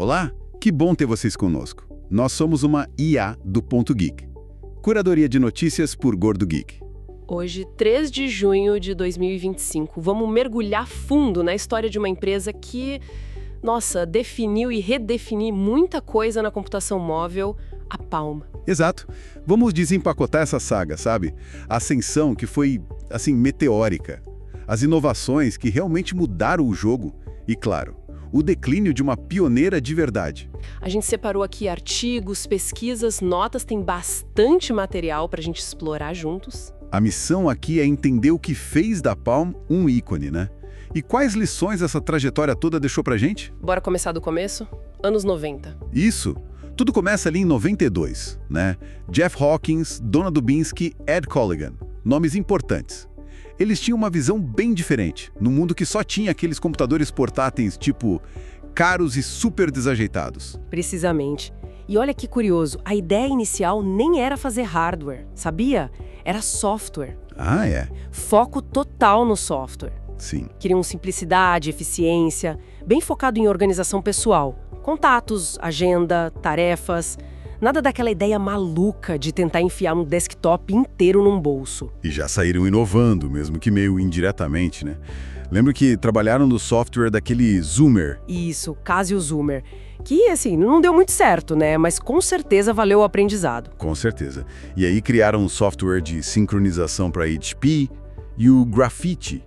Olá, que bom ter vocês conosco. Nós somos uma IA do Ponto Geek. Curadoria de notícias por Gordo Geek. Hoje, 3 de junho de 2025, vamos mergulhar fundo na história de uma empresa que, nossa, definiu e redefiniu muita coisa na computação móvel, a Palm. Exato. Vamos desempacotar essa saga, sabe? A ascensão que foi, assim, meteórica. As inovações que realmente mudaram o jogo. E, claro, o declínio de uma pioneira de verdade. A gente separou aqui artigos, pesquisas, notas, tem bastante material para a gente explorar juntos. A missão aqui é entender o que fez da Palm um ícone, né? E quais lições essa trajetória toda deixou pra gente? Bora começar do começo? Anos 90. Isso. Tudo começa ali em 92, né? Jeff Hawkins, Donna Dubinsky, Ed Colligan. Nomes importantes. Eles tinham uma visão bem diferente, num mundo que só tinha aqueles computadores portáteis, tipo, caros e super desajeitados. Precisamente. E olha que curioso, a ideia inicial nem era fazer hardware, sabia? Era software. Ah, é? Foco total no software. Sim. Queriam simplicidade, eficiência, bem focado em organização pessoal. Contatos, agenda, tarefas. Nada daquela ideia maluca de tentar enfiar um desktop inteiro num bolso. E já saíram inovando, mesmo que meio indiretamente, né? Lembro que trabalharam no software daquele Zoomer. Isso, Casio Zoomer. Que, assim, não deu muito certo, né? Mas com certeza valeu o aprendizado. Com certeza. E aí criaram um software de sincronização para HP e o Graffiti.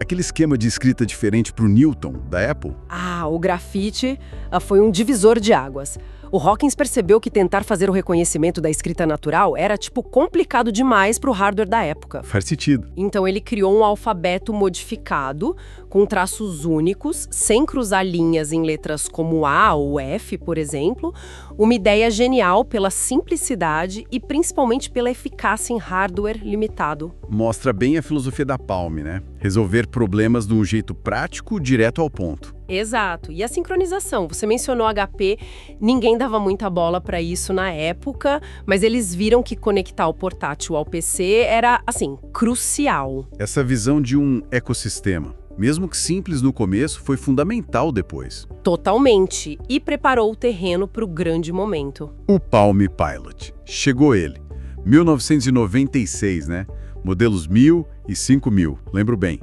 Aquele esquema de escrita diferente para o Newton, da Apple. Ah, o Graffiti foi um divisor de águas. O Hawkins percebeu que tentar fazer o reconhecimento da escrita natural era, complicado demais para o hardware da época. Faz sentido. Então ele criou um alfabeto modificado, com traços únicos, sem cruzar linhas em letras como A ou F, por exemplo. Uma ideia genial pela simplicidade e principalmente pela eficácia em hardware limitado. Mostra bem a filosofia da Palm, né? Resolver problemas de um jeito prático, direto ao ponto. Exato. E a sincronização? Você mencionou HP, ninguém dava muita bola para isso na época, mas eles viram que conectar o portátil ao PC era, assim, crucial. Essa visão de um ecossistema, mesmo que simples no começo, foi fundamental depois. Totalmente. E preparou o terreno para o grande momento. O Palm Pilot. Chegou ele. 1996, né? Modelos 1000 e 5000, lembro bem.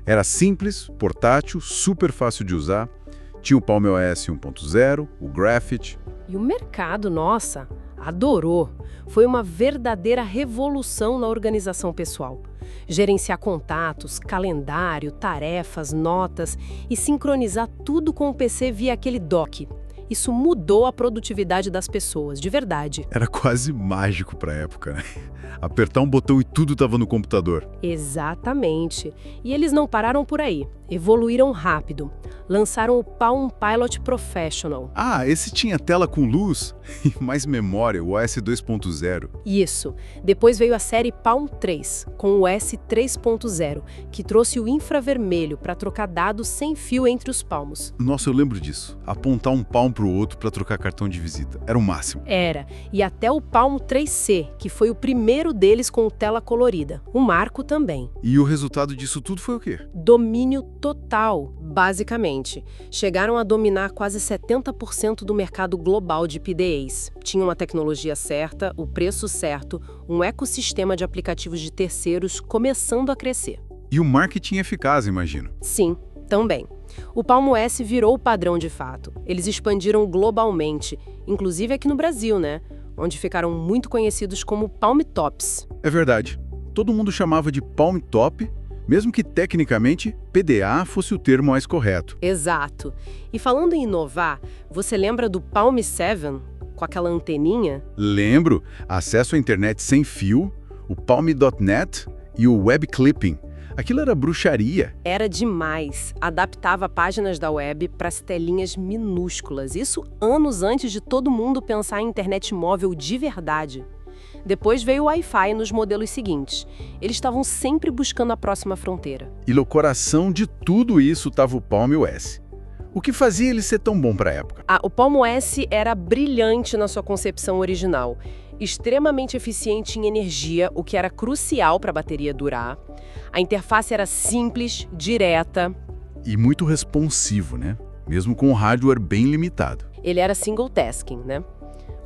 Era simples, portátil, super fácil de usar. Tinha o Palm OS 1.0, o Graphite. E o mercado, nossa, adorou. Foi uma verdadeira revolução na organização pessoal. Gerenciar contatos, calendário, tarefas, notas e sincronizar tudo com o PC via aquele dock. Isso mudou a produtividade das pessoas, de verdade. Era quase mágico para a época, né? Apertar um botão e tudo estava no computador. Exatamente. E eles não pararam por aí. Evoluíram rápido. Lançaram o Palm Pilot Professional. Ah, esse tinha tela com luz e mais memória, o OS 2.0. Isso. Depois veio a série Palm 3, com o OS 3.0, que trouxe o infravermelho para trocar dados sem fio entre os palmos. Nossa, eu lembro disso. Apontar um palmo para o outro para trocar cartão de visita. Era o máximo. Era. E até o Palm 3C, que foi o primeiro deles com tela colorida. Um marco também. E o resultado disso tudo foi o quê? Domínio total, basicamente. Chegaram a dominar quase 70% do mercado global de PDAs. Tinham a tecnologia certa, o preço certo, um ecossistema de aplicativos de terceiros começando a crescer. E o marketing eficaz, imagino. Sim, também. O Palm OS virou o padrão de fato. Eles expandiram globalmente, inclusive aqui no Brasil, né? Onde ficaram muito conhecidos como Palm Tops. É verdade. Todo mundo chamava de Palm Top, mesmo que tecnicamente PDA fosse o termo mais correto. Exato. E falando em inovar, você lembra do Palm 7, com aquela anteninha? Lembro. Acesso à internet sem fio, o Palm.net e o Web Clipping. Aquilo era bruxaria. Era demais. Adaptava páginas da web para as telinhas minúsculas. Isso anos antes de todo mundo pensar em internet móvel de verdade. Depois veio o Wi-Fi nos modelos seguintes. Eles estavam sempre buscando a próxima fronteira. E no coração de tudo isso estava o Palm OS. O que fazia ele ser tão bom para a época? O Palm OS era brilhante na sua concepção original. Extremamente eficiente em energia, o que era crucial para a bateria durar. A interface era simples, direta. E muito responsivo, né? mesmo com um hardware bem limitado. Ele era single tasking, né?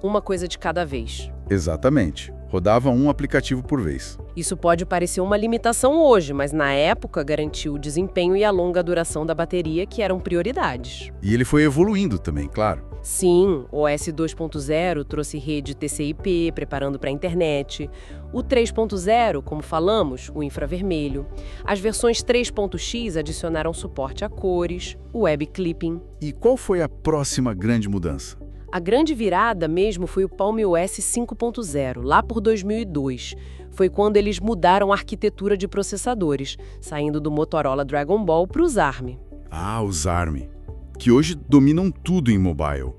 Uma coisa de cada vez. Exatamente. Rodava um aplicativo por vez. Isso pode parecer uma limitação hoje, mas na época garantiu o desempenho e a longa duração da bateria, que eram prioridades. E ele foi evoluindo também, claro. Sim, o OS 2.0 trouxe rede TCP, preparando para a internet. O 3.0, como falamos, o infravermelho. As versões 3.x adicionaram suporte a cores, o web clipping. E qual foi a próxima grande mudança? A grande virada mesmo foi o Palm OS 5.0, lá por 2002. Foi quando eles mudaram a arquitetura de processadores, saindo do Motorola Dragon Ball para os ARM. Ah, os ARM, que hoje dominam tudo em mobile.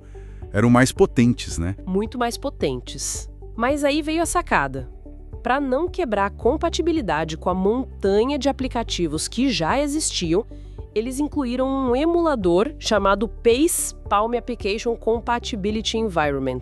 Eram mais potentes, né? Muito mais potentes. Mas aí veio a sacada. Para não quebrar a compatibilidade com a montanha de aplicativos que já existiam, eles incluíram um emulador chamado PACE Palm Application Compatibility Environment.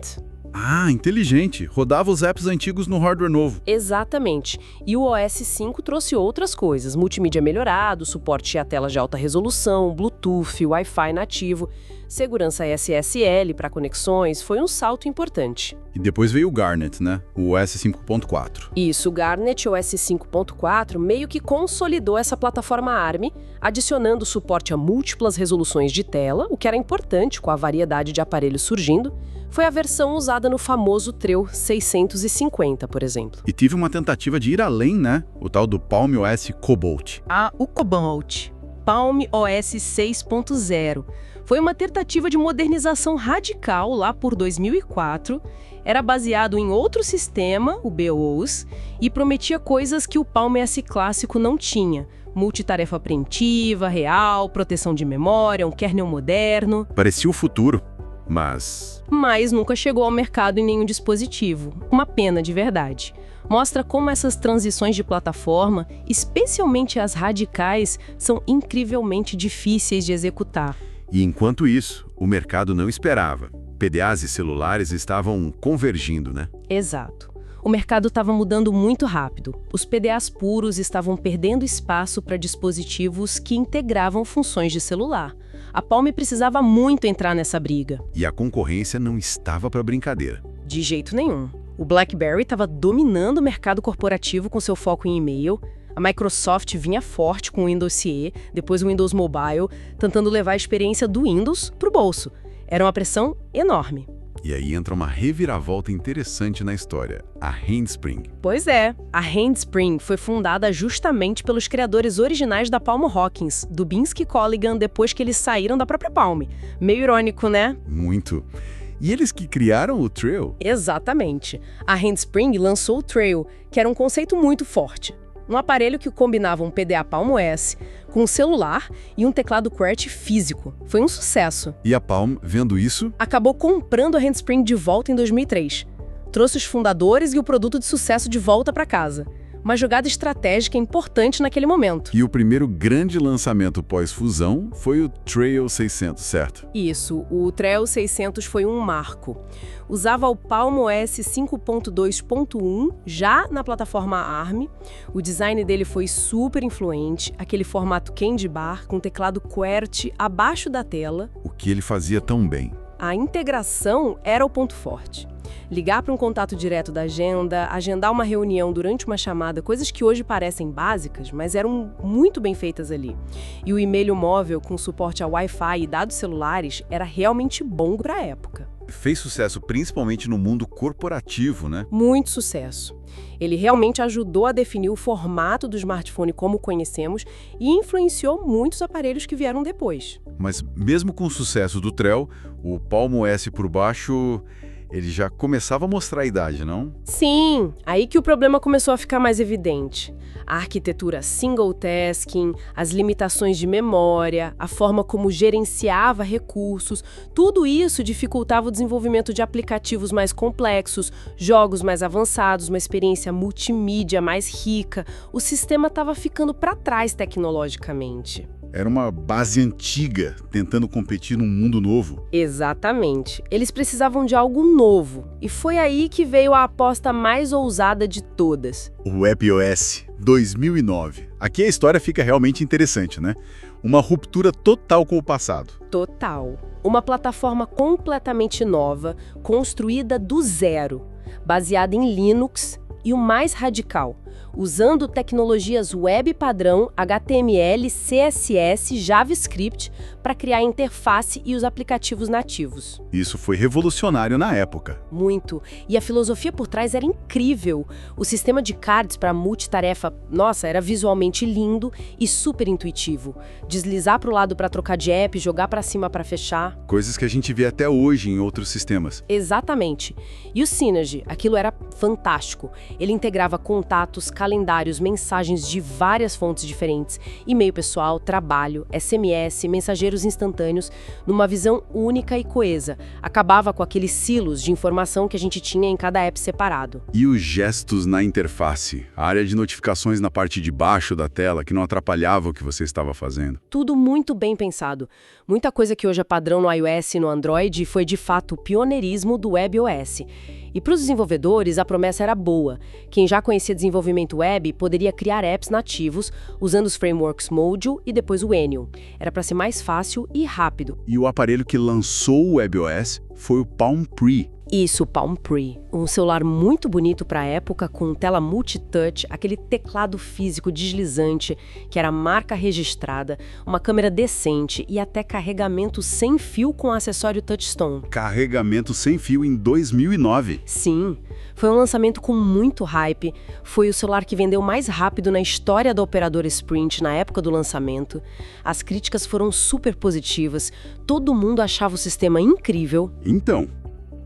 Ah, inteligente. Rodava os apps antigos no hardware novo. Exatamente. E o OS 5 trouxe outras coisas. Multimídia melhorado, suporte a telas de alta resolução, Bluetooth, Wi-Fi nativo, segurança SSL para conexões. Foi um salto importante. E depois veio o Garnet, né? O OS 5.4. Isso, o Garnet OS 5.4 meio que consolidou essa plataforma ARM, adicionando suporte a múltiplas resoluções de tela, o que era importante com a variedade de aparelhos surgindo. Foi a versão usada no famoso Treo 650, por exemplo. E tive uma tentativa de ir além, né? O tal do Palm OS Cobalt. Ah, o Cobalt. Palm OS 6.0. Foi uma tentativa de modernização radical lá por 2004. Era baseado em outro sistema, o BeOS, e prometia coisas que o Palm OS clássico não tinha. Multitarefa preventiva, real, proteção de memória, um kernel moderno. Parecia o futuro, mas nunca chegou ao mercado em nenhum dispositivo. Uma pena de verdade. Mostra como essas transições de plataforma, especialmente as radicais, são incrivelmente difíceis de executar. E enquanto isso, o mercado não esperava. PDAs e celulares estavam convergindo, né? Exato. O mercado estava mudando muito rápido. Os PDAs puros estavam perdendo espaço para dispositivos que integravam funções de celular. A Palm precisava muito entrar nessa briga. E a concorrência não estava para brincadeira. De jeito nenhum. O BlackBerry estava dominando o mercado corporativo com seu foco em e-mail. A Microsoft vinha forte com o Windows CE, depois o Windows Mobile, tentando levar a experiência do Windows para o bolso. Era uma pressão enorme. E aí entra uma reviravolta interessante na história, a Handspring. Pois é, a Handspring foi fundada justamente pelos criadores originais da Palm Hawkins, Dubinsky e Colligan, depois que eles saíram da própria Palm. Meio irônico, né? Muito. E eles que criaram o Treo? Exatamente. A Handspring lançou o Treo, que era um conceito muito forte. Um aparelho que combinava um PDA Palm OS com um celular e um teclado QWERTY físico. Foi um sucesso. E a Palm, vendo isso, acabou comprando a Handspring de volta em 2003. Trouxe os fundadores e o produto de sucesso de volta para casa. Uma jogada estratégica importante naquele momento. E o primeiro grande lançamento pós-fusão foi o Treo 600, certo? Isso, o Treo 600 foi um marco. Usava o Palm OS 5.2.1 já na plataforma ARM. O design dele foi super influente, aquele formato candy bar com teclado QWERTY abaixo da tela. O que ele fazia tão bem? A integração era o ponto forte. Ligar para um contato direto da agenda, agendar uma reunião durante uma chamada, coisas que hoje parecem básicas, mas eram muito bem feitas ali. E o e-mail móvel com suporte a Wi-Fi e dados celulares era realmente bom para a época. Fez sucesso principalmente no mundo corporativo, né? Muito sucesso. Ele realmente ajudou a definir o formato do smartphone como conhecemos e influenciou muitos aparelhos que vieram depois. Mas mesmo com o sucesso do Treo, o Palm OS por baixo, ele já começava a mostrar a idade, não? Sim, aí que o problema começou a ficar mais evidente. A arquitetura single tasking, as limitações de memória, a forma como gerenciava recursos, tudo isso dificultava o desenvolvimento de aplicativos mais complexos, jogos mais avançados, uma experiência multimídia mais rica. O sistema estava ficando para trás tecnologicamente. Era uma base antiga, tentando competir num mundo novo. Exatamente. Eles precisavam de algo novo. E foi aí que veio a aposta mais ousada de todas. O WebOS 2009. Aqui a história fica realmente interessante, né? Uma ruptura total com o passado. Total. Uma plataforma completamente nova, construída do zero, baseada em Linux e o mais radical, usando tecnologias web padrão, HTML, CSS, JavaScript para criar a interface e os aplicativos nativos. Isso foi revolucionário na época. Muito. E a filosofia por trás era incrível. O sistema de cards para multitarefa, nossa, era visualmente lindo e super intuitivo. Deslizar para o lado para trocar de app, jogar para cima para fechar. Coisas que a gente vê até hoje em outros sistemas. Exatamente. E o Synergy, aquilo era fantástico. Ele integrava contatos, calendários, mensagens de várias fontes diferentes, e-mail pessoal, trabalho, SMS, mensageiros instantâneos, numa visão única e coesa. Acabava com aqueles silos de informação que a gente tinha em cada app separado. E os gestos na interface, a área de notificações na parte de baixo da tela que não atrapalhava o que você estava fazendo. Tudo muito bem pensado. Muita coisa que hoje é padrão no iOS e no Android foi de fato o pioneirismo do WebOS. E para os desenvolvedores, a promessa era boa. Quem já conhecia desenvolvimento web poderia criar apps nativos usando os frameworks Module e depois o Enio. Era para ser mais fácil e rápido. E o aparelho que lançou o WebOS foi o Palm Pre. Isso, o Palm Pre. Um celular muito bonito para a época, com tela multitouch, aquele teclado físico deslizante, que era marca registrada, uma câmera decente e até carregamento sem fio com acessório touchstone. Carregamento sem fio em 2009. Sim, foi um lançamento com muito hype, foi o celular que vendeu mais rápido na história da operadora Sprint na época do lançamento. As críticas foram super positivas, todo mundo achava o sistema incrível. Então,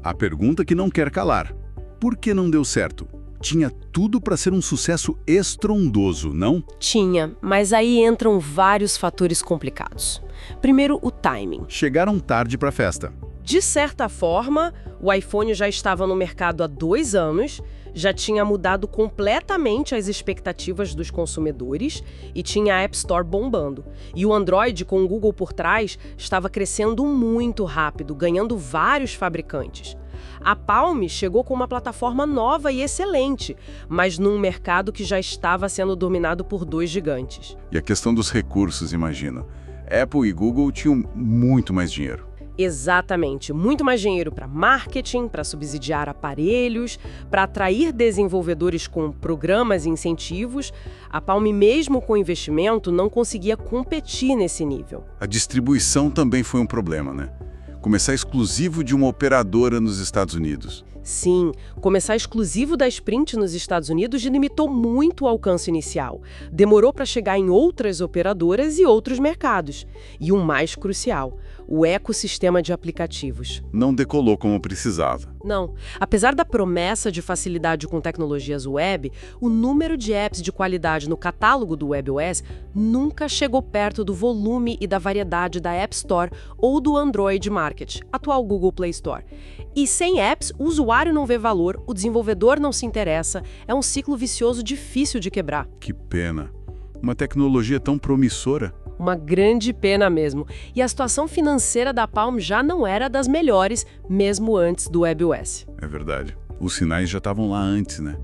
a pergunta que não quer calar: por que não deu certo? Tinha tudo para ser um sucesso estrondoso, não? Tinha, mas aí entram vários fatores complicados. Primeiro, o timing. Chegaram tarde para a festa. De certa forma, o iPhone já estava no mercado há 2 anos, já tinha mudado completamente as expectativas dos consumidores e tinha a App Store bombando. E o Android, com o Google por trás, estava crescendo muito rápido, ganhando vários fabricantes. A Palm chegou com uma plataforma nova e excelente, mas num mercado que já estava sendo dominado por 2 gigantes. E a questão dos recursos, imagino. Apple e Google tinham muito mais dinheiro. Exatamente, muito mais dinheiro para marketing, para subsidiar aparelhos, para atrair desenvolvedores com programas e incentivos. A Palm, mesmo com investimento, não conseguia competir nesse nível. A distribuição também foi um problema, né? Começar exclusivo de uma operadora nos Estados Unidos. Sim, começar exclusivo da Sprint nos Estados Unidos limitou muito o alcance inicial. Demorou para chegar em outras operadoras e outros mercados. E o mais crucial, o ecossistema de aplicativos. Não decolou como precisava. Não. Apesar da promessa de facilidade com tecnologias web, o número de apps de qualidade no catálogo do WebOS nunca chegou perto do volume e da variedade da App Store ou do Android Market, atual Google Play Store. E sem apps, o usuário não vê valor, o desenvolvedor não se interessa, é um ciclo vicioso difícil de quebrar. Que pena. Uma tecnologia tão promissora. Uma grande pena mesmo. E a situação financeira da Palm já não era das melhores, mesmo antes do WebOS. É verdade. Os sinais já estavam lá antes, né?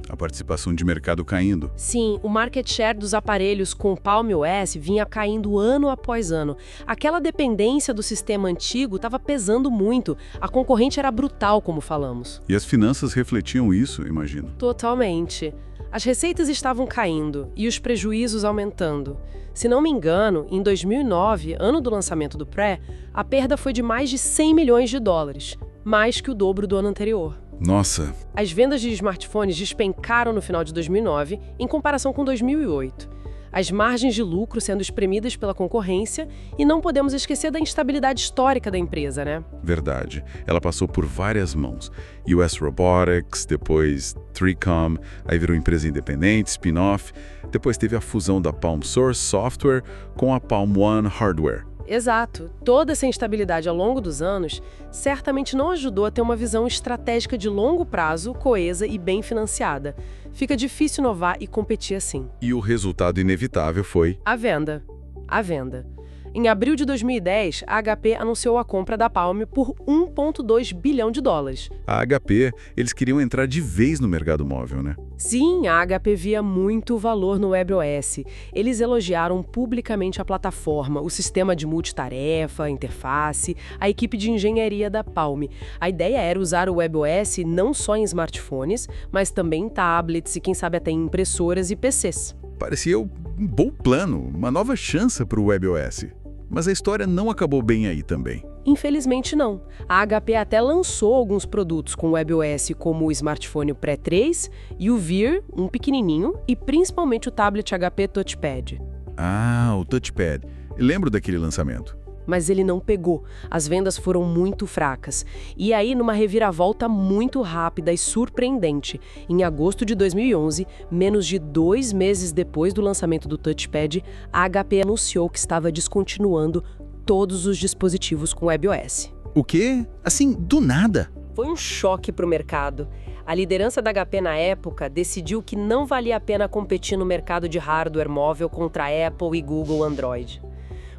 A participação de mercado caindo. Sim, o market share dos aparelhos com o Palm OS vinha caindo ano após ano. Aquela dependência do sistema antigo estava pesando muito. A concorrente era brutal, como falamos. E as finanças refletiam isso, imagino. Totalmente. As receitas estavam caindo e os prejuízos aumentando. Se não me engano, em 2009, ano do lançamento do Pre, a perda foi de mais de 100 milhões de dólares, mais que o dobro do ano anterior. Nossa! As vendas de smartphones despencaram no final de 2009, em comparação com 2008. As margens de lucro sendo espremidas pela concorrência e não podemos esquecer da instabilidade histórica da empresa, né? Verdade. Ela passou por várias mãos. US Robotics, depois 3Com, aí virou empresa independente, spin-off. Depois teve a fusão da Palm Source Software com a Palm One Hardware. Exato. Toda essa instabilidade ao longo dos anos certamente não ajudou a ter uma visão estratégica de longo prazo, coesa e bem financiada. Fica difícil inovar e competir assim. E o resultado inevitável foi... A venda. A venda. Em abril de 2010, a HP anunciou a compra da Palm por 1,2 bilhão de dólares. A HP, eles queriam entrar de vez no mercado móvel, né? Sim, a HP via muito valor no WebOS. Eles elogiaram publicamente a plataforma, o sistema de multitarefa, a interface, a equipe de engenharia da Palm. A ideia era usar o WebOS não só em smartphones, mas também em tablets e quem sabe até em impressoras e PCs. Parecia um bom plano, uma nova chance para o WebOS. Mas a história não acabou bem aí também. Infelizmente não. A HP até lançou alguns produtos com WebOS, como o smartphone Pre 3 e o Vir, um pequenininho, e principalmente o tablet HP Touchpad. Ah, o Touchpad. Lembro daquele lançamento. Mas ele não pegou. As vendas foram muito fracas. E aí, numa reviravolta muito rápida e surpreendente, em agosto de 2011, menos de 2 meses depois do lançamento do Touchpad, a HP anunciou que estava descontinuando todos os dispositivos com WebOS. O quê? Assim, do nada? Foi um choque para o mercado. A liderança da HP na época decidiu que não valia a pena competir no mercado de hardware móvel contra a Apple e Google Android.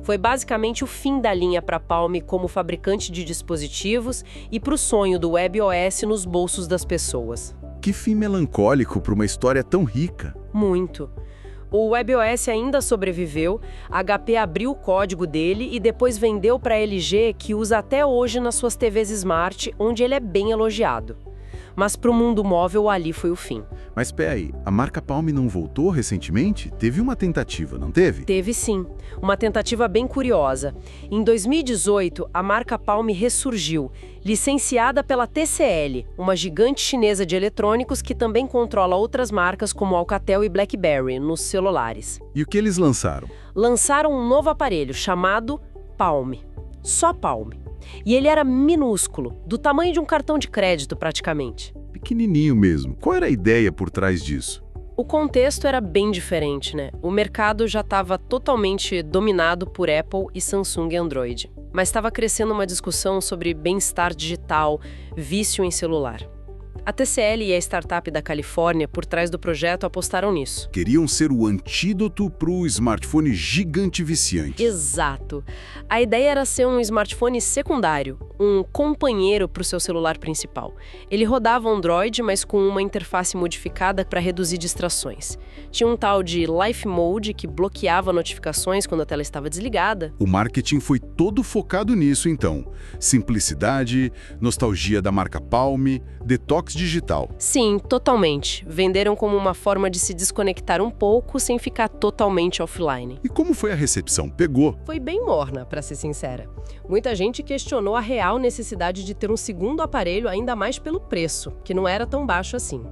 Foi basicamente o fim da linha para a Palm como fabricante de dispositivos e para o sonho do WebOS nos bolsos das pessoas. Que fim melancólico para uma história tão rica. Muito. O WebOS ainda sobreviveu, a HP abriu o código dele e depois vendeu para a LG, que usa até hoje nas suas TVs Smart, onde ele é bem elogiado. Mas para o mundo móvel, ali foi o fim. Mas espera aí, a marca Palm não voltou recentemente? Teve uma tentativa, não teve? Teve sim, uma tentativa bem curiosa. Em 2018, a marca Palm ressurgiu, licenciada pela TCL, uma gigante chinesa de eletrônicos que também controla outras marcas como Alcatel e BlackBerry nos celulares. E o que eles lançaram? Lançaram um novo aparelho chamado Palm. Só Palm. E ele era minúsculo, do tamanho de um cartão de crédito praticamente. Pequenininho mesmo. Qual era a ideia por trás disso? O contexto era bem diferente, né? O mercado já estava totalmente dominado por Apple e Samsung Android. Mas estava crescendo uma discussão sobre bem-estar digital, vício em celular. A TCL e a startup da Califórnia, por trás do projeto, apostaram nisso. Queriam ser o antídoto para o smartphone gigante viciante. Exato. A ideia era ser um smartphone secundário, um companheiro para o seu celular principal. Ele rodava Android, mas com uma interface modificada para reduzir distrações. Tinha um tal de Life Mode que bloqueava notificações quando a tela estava desligada. O marketing foi todo focado nisso, então. Simplicidade, nostalgia da marca Palm, detox digital. Sim, totalmente. Venderam como uma forma de se desconectar um pouco sem ficar totalmente offline. E como foi a recepção? Pegou? Foi bem morna, para ser sincera. Muita gente questionou a real necessidade de ter um segundo aparelho, ainda mais pelo preço, que não era tão baixo assim.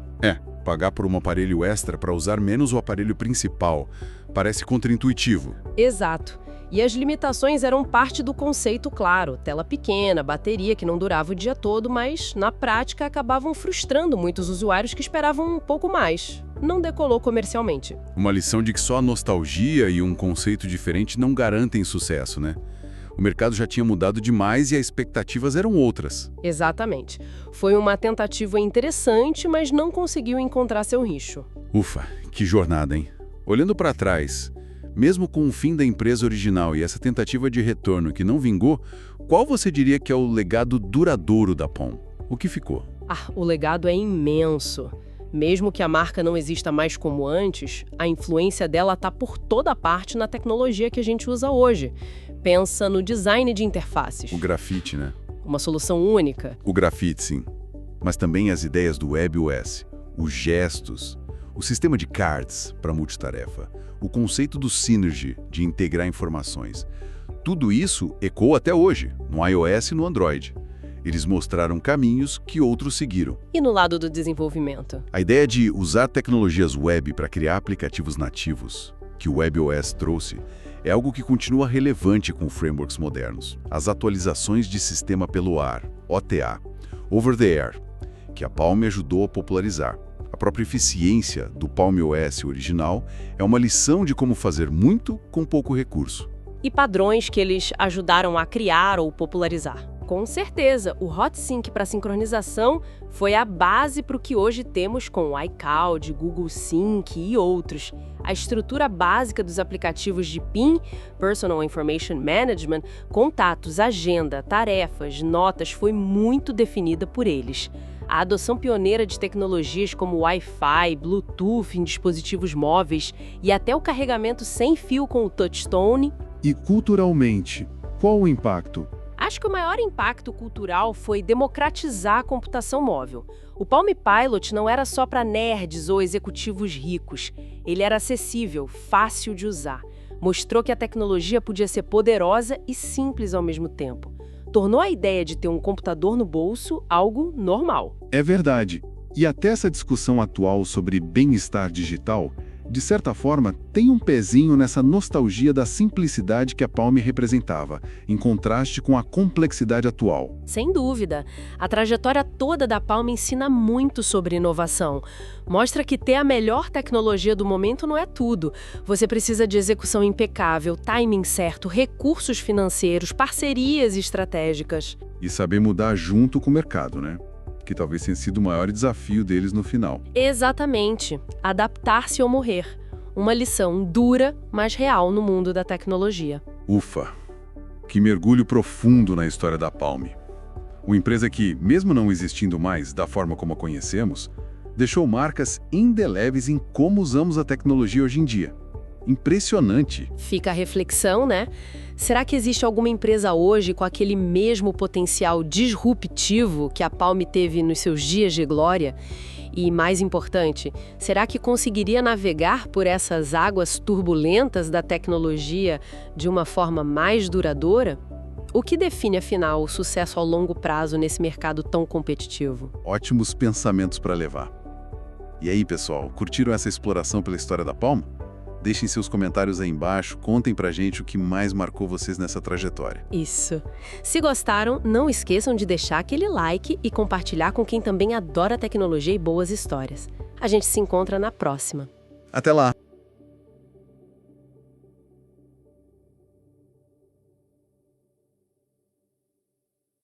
Pagar por um aparelho extra para usar menos o aparelho principal. Parece contraintuitivo. Exato. E as limitações eram parte do conceito, claro. Tela pequena, bateria que não durava o dia todo, mas, na prática, acabavam frustrando muitos usuários que esperavam um pouco mais. Não decolou comercialmente. Uma lição de que só a nostalgia e um conceito diferente não garantem sucesso, né? O mercado já tinha mudado demais e as expectativas eram outras. Exatamente. Foi uma tentativa interessante, mas não conseguiu encontrar seu nicho. Ufa, que jornada, hein? Olhando para trás, mesmo com o fim da empresa original e essa tentativa de retorno que não vingou, qual você diria que é o legado duradouro da Palm? O que ficou? O legado é imenso. Mesmo que a marca não exista mais como antes, a influência dela está por toda parte na tecnologia que a gente usa hoje. Pensa no design de interfaces. O grafite, né? Uma solução única. O grafite, sim. Mas também as ideias do WebOS, os gestos, o sistema de cards para multitarefa, o conceito do Synergy, de integrar informações. Tudo isso ecoa até hoje, no iOS e no Android. Eles mostraram caminhos que outros seguiram. E no lado do desenvolvimento? A ideia de usar tecnologias web para criar aplicativos nativos, que o WebOS trouxe, é algo que continua relevante com frameworks modernos. As atualizações de sistema pelo ar, OTA, Over the Air, que a Palm ajudou a popularizar. A própria eficiência do Palm OS original é uma lição de como fazer muito com pouco recurso. E padrões que eles ajudaram a criar ou popularizar. Com certeza, o HotSync para sincronização foi a base para o que hoje temos com o iCloud, Google Sync e outros. A estrutura básica dos aplicativos de PIM, Personal Information Management, contatos, agenda, tarefas, notas, foi muito definida por eles. A adoção pioneira de tecnologias como Wi-Fi, Bluetooth em dispositivos móveis e até o carregamento sem fio com o Touchstone. E culturalmente, qual o impacto? Acho que o maior impacto cultural foi democratizar a computação móvel. O Palm Pilot não era só para nerds ou executivos ricos. Ele era acessível, fácil de usar. Mostrou que a tecnologia podia ser poderosa e simples ao mesmo tempo. Tornou a ideia de ter um computador no bolso algo normal. É verdade. E até essa discussão atual sobre bem-estar digital, de certa forma, tem um pezinho nessa nostalgia da simplicidade que a Palm representava, em contraste com a complexidade atual. Sem dúvida. A trajetória toda da Palm ensina muito sobre inovação. Mostra que ter a melhor tecnologia do momento não é tudo. Você precisa de execução impecável, timing certo, recursos financeiros, parcerias estratégicas. E saber mudar junto com o mercado, né? Que talvez tenha sido o maior desafio deles no final. Exatamente. Adaptar-se ou morrer. Uma lição dura, mas real no mundo da tecnologia. Ufa! Que mergulho profundo na história da Palm. Uma empresa que, mesmo não existindo mais da forma como a conhecemos, deixou marcas indeléveis em como usamos a tecnologia hoje em dia. Impressionante! Fica a reflexão, né? Será que existe alguma empresa hoje com aquele mesmo potencial disruptivo que a Palm teve nos seus dias de glória? E, mais importante, será que conseguiria navegar por essas águas turbulentas da tecnologia de uma forma mais duradoura? O que define, afinal, o sucesso ao longo prazo nesse mercado tão competitivo? Ótimos pensamentos para levar. E aí, pessoal, curtiram essa exploração pela história da Palm? Deixem seus comentários aí embaixo, contem pra gente o que mais marcou vocês nessa trajetória. Isso. Se gostaram, não esqueçam de deixar aquele like e compartilhar com quem também adora tecnologia e boas histórias. A gente se encontra na próxima. Até lá!